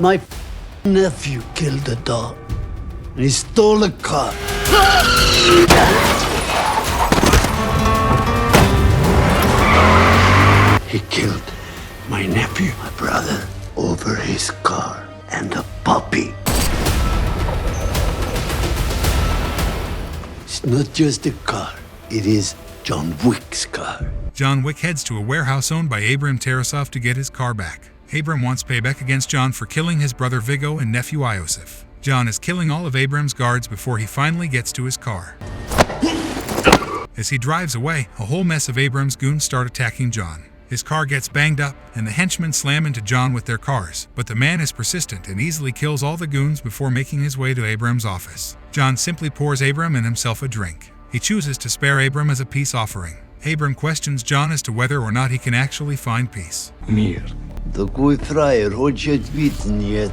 My nephew killed a dog. And he stole a car. He killed my nephew, my brother, over his car and a puppy. It's not just a car. It is John Wick's car. John Wick heads to a warehouse owned by Abram Tarasov to get his car back. Abram wants payback against John for killing his brother Viggo and nephew Iosif. John is killing all of Abram's guards before he finally gets to his car. As he drives away, a whole mess of Abram's goons start attacking John. His car gets banged up, and the henchmen slam into John with their cars, but the man is persistent and easily kills all the goons before making his way to Abram's office. John simply pours Abram and himself a drink. He chooses to spare Abram as a peace offering. Abram questions John as to whether or not he can actually find peace. Мир. Такой фраер хочет бить, нет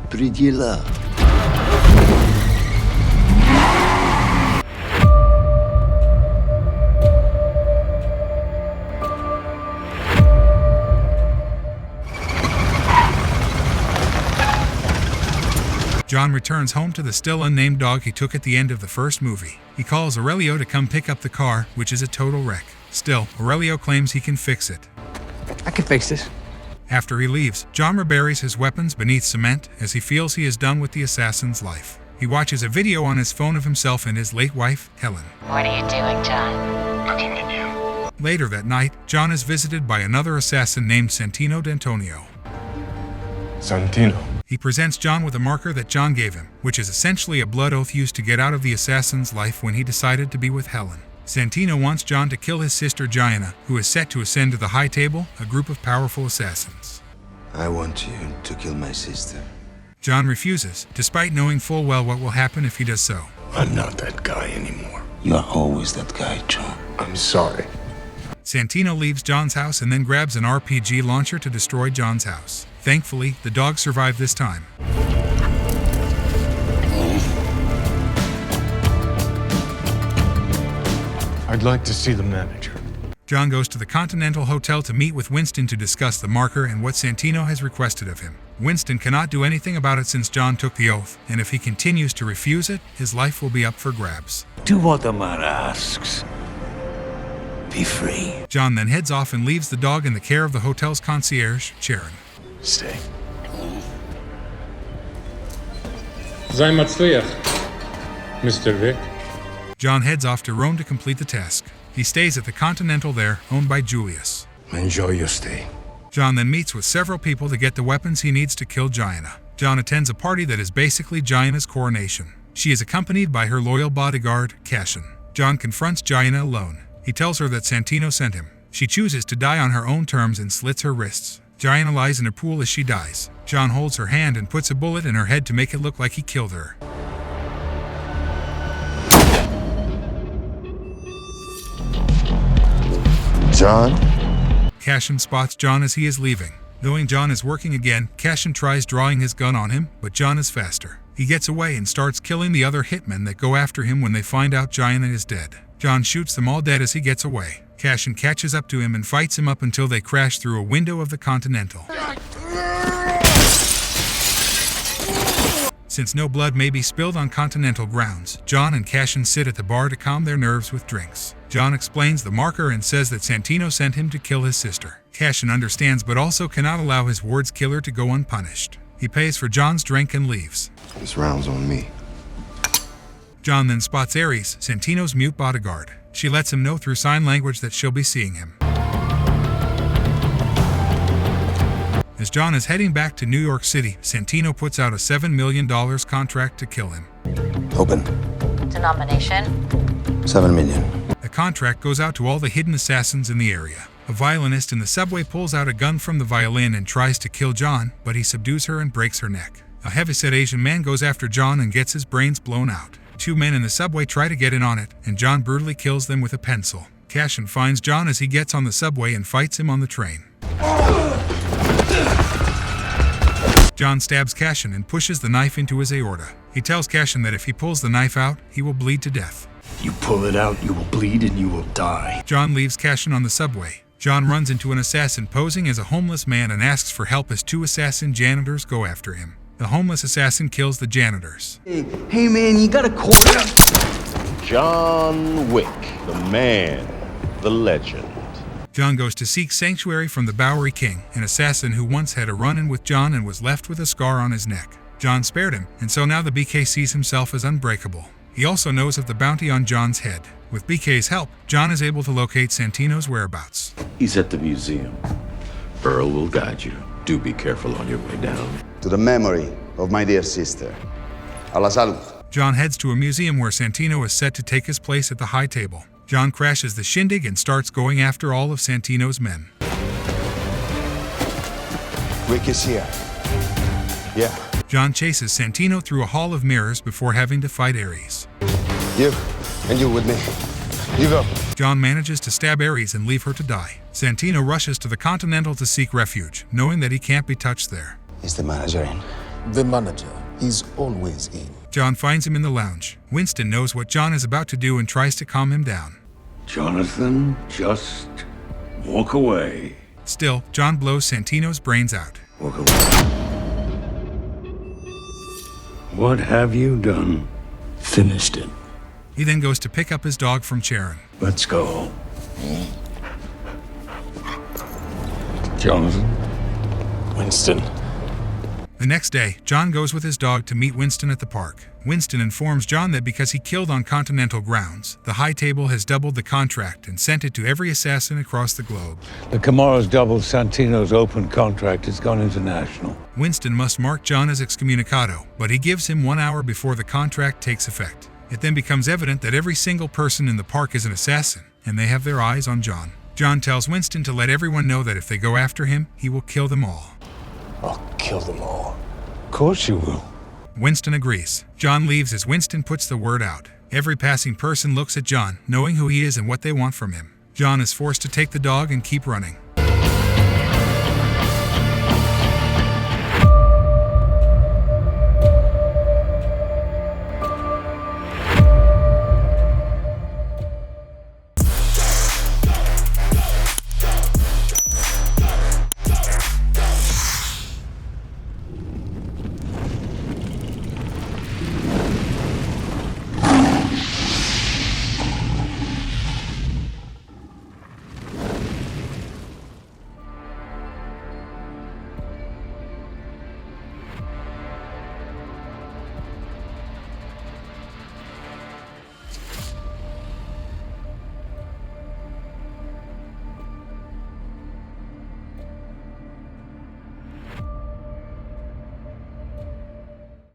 предела. John returns home to the still unnamed dog he took at the end of the first movie. He calls Aurelio to come pick up the car, which is a total wreck. Still, Aurelio claims he can fix it. I can fix this. After he leaves, John reburies his weapons beneath cement as he feels he is done with the assassin's life. He watches a video on his phone of himself and his late wife, Helen. What are you doing, John? Looking at you. Later that night, John is visited by another assassin named Santino D'Antonio. Santino. He presents John with a marker that John gave him, which is essentially a blood oath used to get out of the assassin's life when he decided to be with Helen. Santino wants John to kill his sister Gianna, who is set to ascend to the High Table, a group of powerful assassins. I want you to kill my sister. John refuses, despite knowing full well what will happen if he does so. I'm not that guy anymore. You are always that guy, John. I'm sorry. Santino leaves John's house and then grabs an RPG launcher to destroy John's house. Thankfully, the dog survived this time. I'd like to see the manager. John goes to the Continental Hotel to meet with Winston to discuss the marker and what Santino has requested of him. Winston cannot do anything about it since John took the oath, and if he continues to refuse it, his life will be up for grabs. Do what the man asks. Be free. John then heads off and leaves the dog in the care of the hotel's concierge, Sharon. Stay. Zajmacujesz, Mr. Wick. John heads off to Rome to complete the task. He stays at the Continental there, owned by Julius. Enjoy your stay. John then meets with several people to get the weapons he needs to kill Gianna. John attends a party that is basically Gianna's coronation. She is accompanied by her loyal bodyguard, Cashin. John confronts Gianna alone. He tells her that Santino sent him. She chooses to die on her own terms and slits her wrists. Gianna lies in a pool as she dies. John holds her hand and puts a bullet in her head to make it look like he killed her. John? Cashin spots John as he is leaving. Knowing John is working again, Cashin tries drawing his gun on him, but John is faster. He gets away and starts killing the other hitmen that go after him when they find out Gianna is dead. John shoots them all dead as he gets away. Cashin catches up to him and fights him up until they crash through a window of the Continental. Since no blood may be spilled on Continental grounds, John and Cashin sit at the bar to calm their nerves with drinks. John explains the marker and says that Santino sent him to kill his sister. Cashin understands but also cannot allow his ward's killer to go unpunished. He pays for John's drink and leaves. This round's on me. John then spots Ares, Santino's mute bodyguard. She lets him know through sign language that she'll be seeing him. As John is heading back to New York City, Santino puts out a $7 million contract to kill him. Open. Denomination? 7 million. The contract goes out to all the hidden assassins in the area. A violinist in the subway pulls out a gun from the violin and tries to kill John, but he subdues her and breaks her neck. A heavyset Asian man goes after John and gets his brains blown out. 2 men in the subway try to get in on it, and John brutally kills them with a pencil. Cashin finds John as he gets on the subway and fights him on the train. John stabs Cashin and pushes the knife into his aorta. He tells Cashin that if he pulls the knife out, he will bleed to death. You pull it out, you will bleed and you will die. John leaves Cashin on the subway. John runs into an assassin posing as a homeless man and asks for help as two assassin janitors go after him. The homeless assassin kills the janitors. Hey man, you got a quarter? John Wick, the man, the legend. John goes to seek sanctuary from the Bowery King, an assassin who once had a run-in with John and was left with a scar on his neck. John spared him, and so now the BK sees himself as unbreakable. He also knows of the bounty on John's head. With BK's help, John is able to locate Santino's whereabouts. He's at the museum. Earl will guide you. Do be careful on your way down. To the memory of my dear sister. A la salud. John heads to a museum where Santino is set to take his place at the high table. John crashes the shindig and starts going after all of Santino's men. Wick is here. Yeah. John chases Santino through a hall of mirrors before having to fight Ares. You. And you with me. You go. John manages to stab Ares and leave her to die. Santino rushes to the Continental to seek refuge, knowing that he can't be touched there. Is the manager in? The manager is always in. John finds him in the lounge. Winston knows what John is about to do and tries to calm him down. Jonathan, just walk away. Still, John blows Santino's brains out. Walk away. What have you done? Finished it. He then goes to pick up his dog from Sharon. Let's go. Jonathan. Winston. The next day, John goes with his dog to meet Winston at the park. Winston informs John that because he killed on Continental grounds, the High Table has doubled the contract and sent it to every assassin across the globe. The Camaro's doubled Santino's open contract. It's gone international. Winston must mark John as excommunicado, but he gives him 1 hour before the contract takes effect. It then becomes evident that every single person in the park is an assassin, and they have their eyes on John. John tells Winston to let everyone know that if they go after him, he will kill them all. I'll kill them all. Of course you will. Winston agrees. John leaves as Winston puts the word out. Every passing person looks at John, knowing who he is and what they want from him. John is forced to take the dog and keep running.